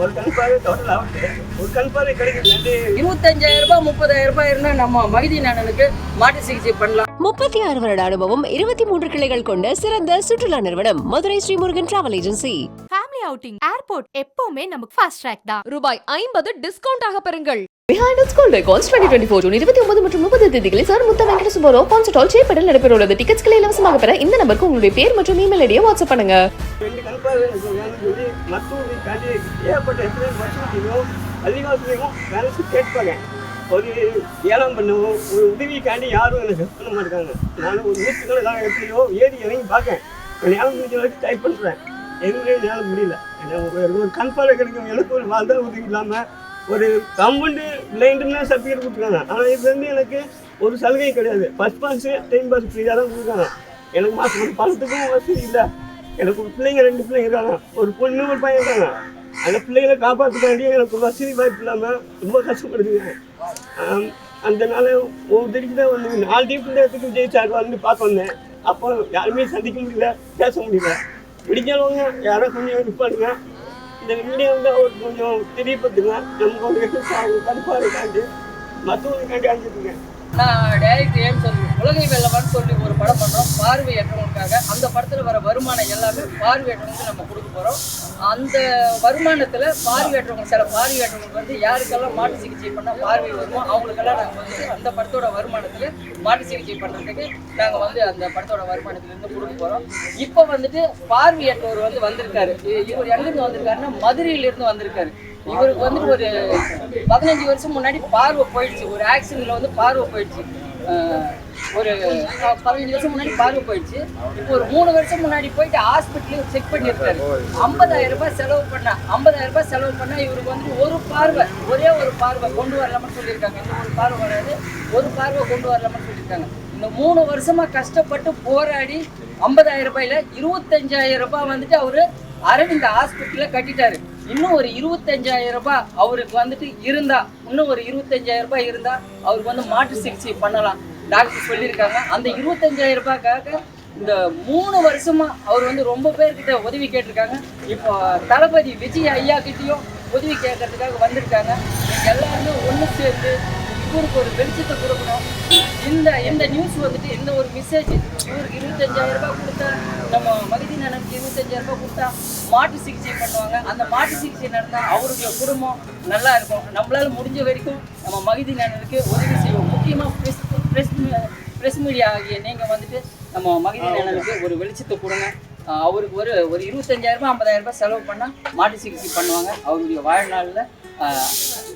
ஒரு கண் பார்வை டோட்டல் ஆகுது. ஒரு கண் பார்வை கிடைக்குது. 25,000 ரூபாய் 30,000 ரூபாய் இருந்தா நம்ம மகிதி அண்ணனுக்கு மாட்டு சிகிச்சை பண்ணலாம். 36 வருட அனுபவம், 23 கிளைகள் கொண்ட சிறந்த சுற்றுலா நிறுவனம் Madurai Srimurugan travel agency. Family outing, airport எப்பவுமே நமக்கு ஃபாஸ்ட் ட்ராக் தான். ரூபாய் 50 டிஸ்கவுண்ட் ஆக பெறுங்கள். Behind us School Records 2024 June 29 மற்றும் 30 தேதிகளில் சார் முத்த வெங்கட சுப்பராவ் கான்சர்ட் ஹால் சேப்படல் நடைபெற உள்ளது. டிக்கெட்ஸ்களை இலவசமாக பெற இந்த நம்பருக்கு உங்களுடைய பேர் மற்றும் இமெயில் ஐடியை வாட்ஸ்அப் பண்ணுங்க. 2 கண் பார்வை எனக்கு வேணும்னு சொல்லி மற்றவங்க காண்டி ஏற்பட்ட எத்தனை வருஷத்தையும் அதிகாரத்துலையும் வேலை கேட்பாங்க. ஒரு ஏலம் பண்ணவும் ஒரு உதவிக்காண்டி யாரும் எனக்கு ஹெல்ப் பண்ண மாட்டாங்க. நானும் ஒரு 100 தான் எப்படியோ ஏறி இறங்கி பார்க்கேன். ஏலம் முடிஞ்ச வரைக்கும் ட்ரை பண்ணுறேன். எதுவுமே என்னால் முடியல. ஒரு கண் பார்வை கிடைக்கும். எனக்கு ஒரு வாழ்ந்தால் உதவி இல்லாமல் ஒரு கம்பவுண்டு பிளைண்டுன்னா சர்டிஃபிகேட் கொடுத்துருக்காங்க. ஆனால் இது வந்து எனக்கு ஒரு சலுகை கிடையாது. ஃபஸ்ட் பாஸு டைம் பாஸ் ஃப்ரீயாக தான் கொடுக்குறாங்க. எனக்கு மாதம் ஒரு பணத்துக்கும் வசதி இல்லை. எனக்கு ஒரு பிள்ளைங்க 2 பிள்ளைங்க இருக்காங்க. ஒரு பொண்ணு ஒரு பையன் இருக்காங்க. அந்த பிள்ளைகளை காப்பாற்றுக்காண்டி எனக்கு ஒரு வசதி வாய்ப்பு இல்லாமல் ரொம்ப கஷ்டப்படுதுங்க. அந்த நாள் ஒரு திருப்பி தான் வந்து 4 டீம் இடத்துக்கு ஜெயிச்சார் வந்து பார்க்க வந்தேன். அப்போ யாருமே சந்திக்க முடியல, பேச முடியல. பிடிக்கிறவங்க யாரும் கொஞ்சம் இது பண்ணுங்க. இந்த வீடியோ வந்து அவருக்கு கொஞ்சம் தெரியப்படுத்துங்க. நமக்கு ஒரு கண்பாறை காண்டி மற்றவங்க காண்டி அணிஞ்சிட்டுங்க. நான் டைரக்டர் ஏன் சொல்லுவேன், உலகை வெல்லவான்னு சொல்லி ஒரு படம் பண்ணுறோம் பார்வையற்றவங்களுக்காக. அந்த படத்தில் வர வருமானம் எல்லாமே பார்வையற்றவங்களுக்கு நம்ம கொடுக்க போகிறோம். அந்த வருமானத்தில் பார்வையற்றவங்க சில பார்வையற்றவங்களுக்கு வந்து யாருக்கெல்லாம் மாட்டு சிகிச்சை பண்ணால் பார்வை வருமோ அவங்களுக்கெல்லாம் நாங்கள் வந்து அந்த படத்தோட வருமானத்தில் மாட்டு சிகிச்சை பண்ணுறதுக்கு நாங்கள் வந்து அந்த படத்தோட வருமானத்துலேருந்து கொடுக்க போகிறோம். இப்போ வந்துட்டு பார்வையற்றவர் வந்து வந்திருக்காரு. இவர் எங்கேருந்து வந்திருக்காருன்னா மதுரையிலேருந்து வந்திருக்காரு. இவருக்கு வந்துட்டு ஒரு 15 வருஷம் முன்னாடி பார்வை போயிடுச்சு. ஒரு ஆக்சிடென்ட்ல வந்து பார்வை போயிடுச்சு. ஒரு 15 வருஷம் முன்னாடி பார்வை போயிடுச்சு. இப்போ ஒரு 3 வருஷம் முன்னாடி போயிட்டு ஹாஸ்பிட்டலையும் செக் பண்ணியிருக்காரு. 50,000 ரூபாய் செலவு பண்ணா 50,000 ரூபாய் செலவு பண்ணால் இவருக்கு வந்து ஒரு பார்வை, ஒரே ஒரு பார்வை கொண்டு வரலாம்னு சொல்லியிருக்காங்க. இந்த ஒரு பார்வை வராது, ஒரு பார்வை கொண்டு வரலாம்னு சொல்லியிருக்காங்க. இந்த 3 வருஷமா கஷ்டப்பட்டு போராடி 50,000 ரூபாயில 25,000 ரூபாய் வந்துட்டு அவரு அரவிந்த் ஹாஸ்பிட்டலில் கட்டிட்டாரு. இன்னும் ஒரு 25,000 ரூபாய் அவருக்கு வந்துட்டு இருந்தா, இன்னும் ஒரு 25,000 ரூபாய் இருந்தா அவருக்கு வந்து மாற்று சிகிச்சை பண்ணலாம் டாக்டர் சொல்லியிருக்காங்க. அந்த 25,000 ரூபாய்க்காக இந்த 3 வருஷமா அவர் வந்து ரொம்ப பேர்கிட்ட உதவி கேட்டிருக்காங்க. இப்போ தளபதி விஜய் ஐயா கிட்டேயும் உதவி கேட்கறதுக்காக வந்திருக்காங்க. எல்லாருமே ஒன்று சேர்ந்து இவருக்கு ஒரு வெளிச்சத்தை கொடுக்கணும். இந்த நியூஸ் வந்துட்டு இந்த ஒரு மெசேஜ், இவருக்கு 25,000 ரூபாய் கொடுத்தா, நம்ம மகிதி அண்ணனுக்கு 25,000 ரூபாய் கொடுத்தா மாட்டு சிகிச்சை பண்ணுவாங்க. அந்த மாட்டு சிகிச்சை நடந்தால் அவருடைய குடும்பம் நல்லா இருக்கும். நம்மளால முடிஞ்ச வரைக்கும் நம்ம மகிதி அண்ணனுக்கு உதவி செய்வோம். முக்கியமாக ப்ரெஸ் மீடியா ஆகிய நீங்கள் வந்துட்டு நம்ம மகிதி அண்ணனுக்கு ஒரு வெளிச்சத்தை கொடுங்க. அவருக்கு ஒரு 25,000 ரூபாய் 50,000 ரூபாய் செலவு பண்ணால் மாட்டு சிகிச்சை பண்ணுவாங்க. அவருடைய வாழ்நாளில்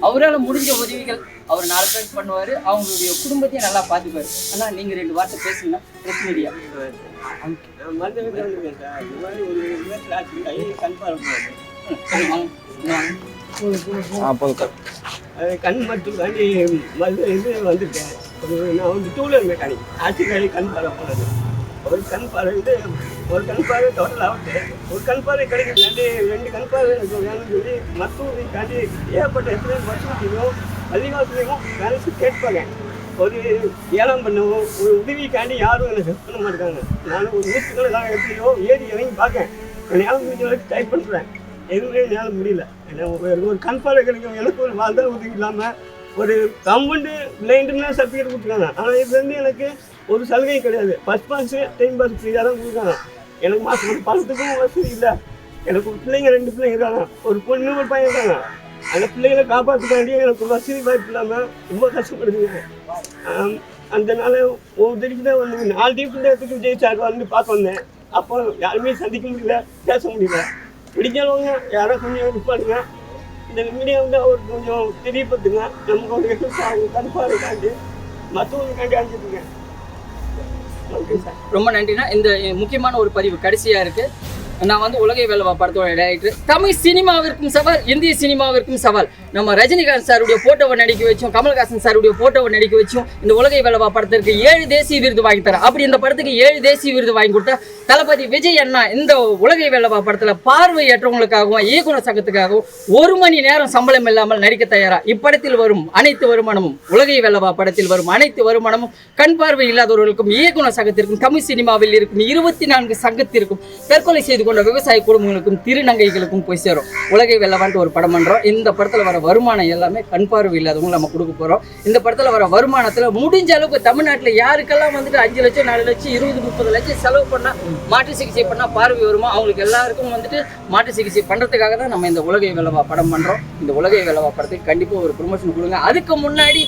அவரால் முடிஞ்ச உதவிகள் அவர் 4 பேர் பண்ணுவார். அவங்களுடைய குடும்பத்தையும் நல்லா பார்த்துப்பார். ஆனால் நீங்கள் 2 வார்த்தை பேசுங்கன்னா ப்ரெஸ் மீடியா. கண் மட்டும் காண்டி இது வந்துட்டேன். நான் வந்து டூலர் மெக்கானிக் ஆட்சிக்காரி கண் பார்வை போனது. ஒரு கண் பார்வை இது ஒரு கண் பார்வை டோட்டல் ஆகுது. ஒரு கண் பார்வை கிடைக்குது. 2 கண் பார்வை எனக்கு வேணும்னு சொல்லி மற்றவங்க காண்டி ஏற்பட்ட எத்தனை வருஷத்தையும் அதிகாரத்துலையும் வேலை கேட்பாங்க. ஒரு ஏலம் பண்ணவும் ஒரு உதவிக்காண்டி யாரும் எனக்கு ஹெல்ப் பண்ண மாட்டாங்க. நானும் ஒரு 100 தான் எப்படியோ ஏறி இறங்கி பார்க்கேன். ஏலம் முடிஞ்ச வரைக்கும் ட்ரை பண்ணுறேன். எதுவுமே என்னால் முடியல. ஒரு கண் பார்வை கிடைக்கும். எனக்கு ஒரு வாழ்ந்தால் உதவி இல்லாமல் ஒரு கம்பவுண்டு பிளைண்டுன்னா சர்டிஃபிகேட் கொடுத்துருக்காங்க. ஆனால் இது வந்து எனக்கு ஒரு சலுகை கிடையாது. ஃபஸ்ட் பாஸு டைம் பாஸ் ஃப்ரீயாக தான் கொடுக்குறாங்க. எனக்கு மாதம் ஒரு பணத்துக்கும் வசதி இல்லை. எனக்கு ஒரு பிள்ளைங்க 2 பிள்ளைங்க இருக்காங்க. ஒரு பொண்ணு ஒரு பையன் இருக்காங்க. அந்த பிள்ளைகளை காப்பாற்றுக்காண்டி எனக்கு ஒரு வசதி வாய்ப்பு இல்லாமல் ரொம்ப கஷ்டப்படுதுங்க. அந்த நாள் ஒரு திருப்பி தான் வந்து 4 டீம் இடத்துக்கு ஜெயிச்சார் வந்து பார்க்க வந்தேன். அப்போ யாருமே சந்திக்க முடியல, பேச முடியல. பிடிக்கிறவங்க யாரும் கொஞ்சம் இது பண்ணுங்க. இந்த வீடியோ வந்து அவருக்கு கொஞ்சம் தெரியப்படுத்துங்க. நமக்கு ஒரு கண்பாறை காண்டி மற்றவங்க காண்டி அணிஞ்சிட்டுங்க. ரொம்ப நன்றிண்ணா. இந்த முக்கியமான ஒரு பதிவு கடைசியாக இருக்குது. நான் வந்து உலகை வெல்லவா படத்தோட டைரக்டர். தமிழ் சினிமாவிற்கும் சவால், இந்திய சினிமாவிற்கும் சவால். நம்ம ரஜினிகாந்த் சாருடைய போட்டோவை நடிக்க வச்சோம், கமல்ஹாசன் சாருடைய போட்டோவை நடிக்க வச்சோம். இந்த உலகை வெல்லவா படத்திற்கு 7 தேசிய விருது வாங்கி தரேன். அப்படி இந்த படத்துக்கு 7 தேசிய விருது வாங்கி கொடுத்தா தளபதி விஜய் அண்ணா இந்த உலகை வெல்லவா படத்தில் பார்வையற்றவங்களுக்காகவும் இயக்குனர் சங்கத்துக்காகவும் 1 மணி நேரம் சம்பளம் இல்லாமல் நடிக்க தயாரா. இப்படத்தில் வரும் அனைத்து வருமானமும், உலகை வெல்லவா படத்தில் வரும் அனைத்து வருமானமும் கண் பார்வை இல்லாதவர்களுக்கும் இயக்குனர் சங்கத்திற்கும் தமிழ் சினிமாவில் இருக்கும் 24 சங்கத்திற்கும் தற்கொலை செய்து கொண்ட விவசாய குடும்பங்களுக்கும் திருநங்கைகளுக்கும் போய் சேரும். உலகை வெல்லவான்ட்டு ஒரு படம் பண்ணுறோம். இந்த படத்தில் வர வருமானம் எல்லாமே கண் பார்வை இல்லாதவங்க நம்ம கொடுக்க போகிறோம். இந்த படத்தில் வர வருமானத்தில் முடிஞ்ச அளவுக்கு தமிழ்நாட்டில் யாருக்கெல்லாம் வந்துட்டு 5 லட்சம் 4 லட்சம் 20-30 லட்சம் செலவு பண்ணால் மாற்று சிகிச்சை பண்ணால் பார்வை வருமா, அவங்களுக்கு எல்லாருக்கும் வந்துட்டு மாற்று சிகிச்சை பண்ணுறதுக்காக தான் நம்ம இந்த உலகை வெல்லவா படம் பண்ணுறோம். இந்த உலகை வெல்லவா படத்துக்கு கண்டிப்பாக ஒரு ப்ரொமோஷன் கொடுங்க. அதுக்கு முன்னாடி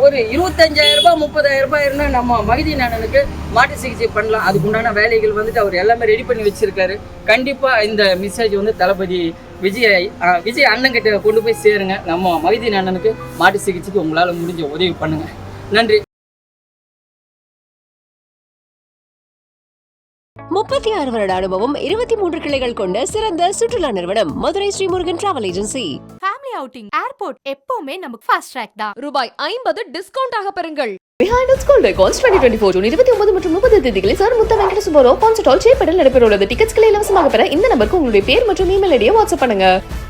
ஒரு 25,000 ரூபாய் 30,000 ரூபாய் இருந்தால் நம்ம மகிதி அண்ணனுக்கு மாற்று சிகிச்சை பண்ணலாம். அதுக்குண்டான வேலைகள் வந்துட்டு அவர் எல்லாமே ரெடி பண்ணி வச்சிருக்காரு. கண்டிப்பாக இந்த மெசேஜ் வந்து தளபதி விஜய் அண்ணன்கிட்ட கொண்டு போய் சேருங்க. நம்ம மகிதி அண்ணனுக்கு மாற்று சிகிச்சைக்கு உங்களால் முடிஞ்ச உதவி பண்ணுங்க. நன்றி. 36 வருட அனுபவம் 23 கிளைகள் கொண்ட சிறந்த சுற்றுலா நிறுவனம் Madurai Srimurugan travel agency. Family outing airport எப்பவுமே நமக்கு ஃபாஸ்ட் ட்ராக் தான். ரூபாய் 50 டிஸ்கவுண்ட் ஆக பெறுங்கள். Behind Us School Records 2024 June 29 மற்றும் 30 தேதிகளில் சார் முத்த வெங்கட சுப்பராவ் கான்சர்ட் ஹால் சேப்பேட்டில் நடைபெற உள்ளது. டிக்கெட்ஸ்களை இலவசமாக பெற இந்த நம்பருக்கு உங்களுடைய பேர் மற்றும் இமெயில் ஐடியை வாட்ஸ்அப் பண்ணுங்க.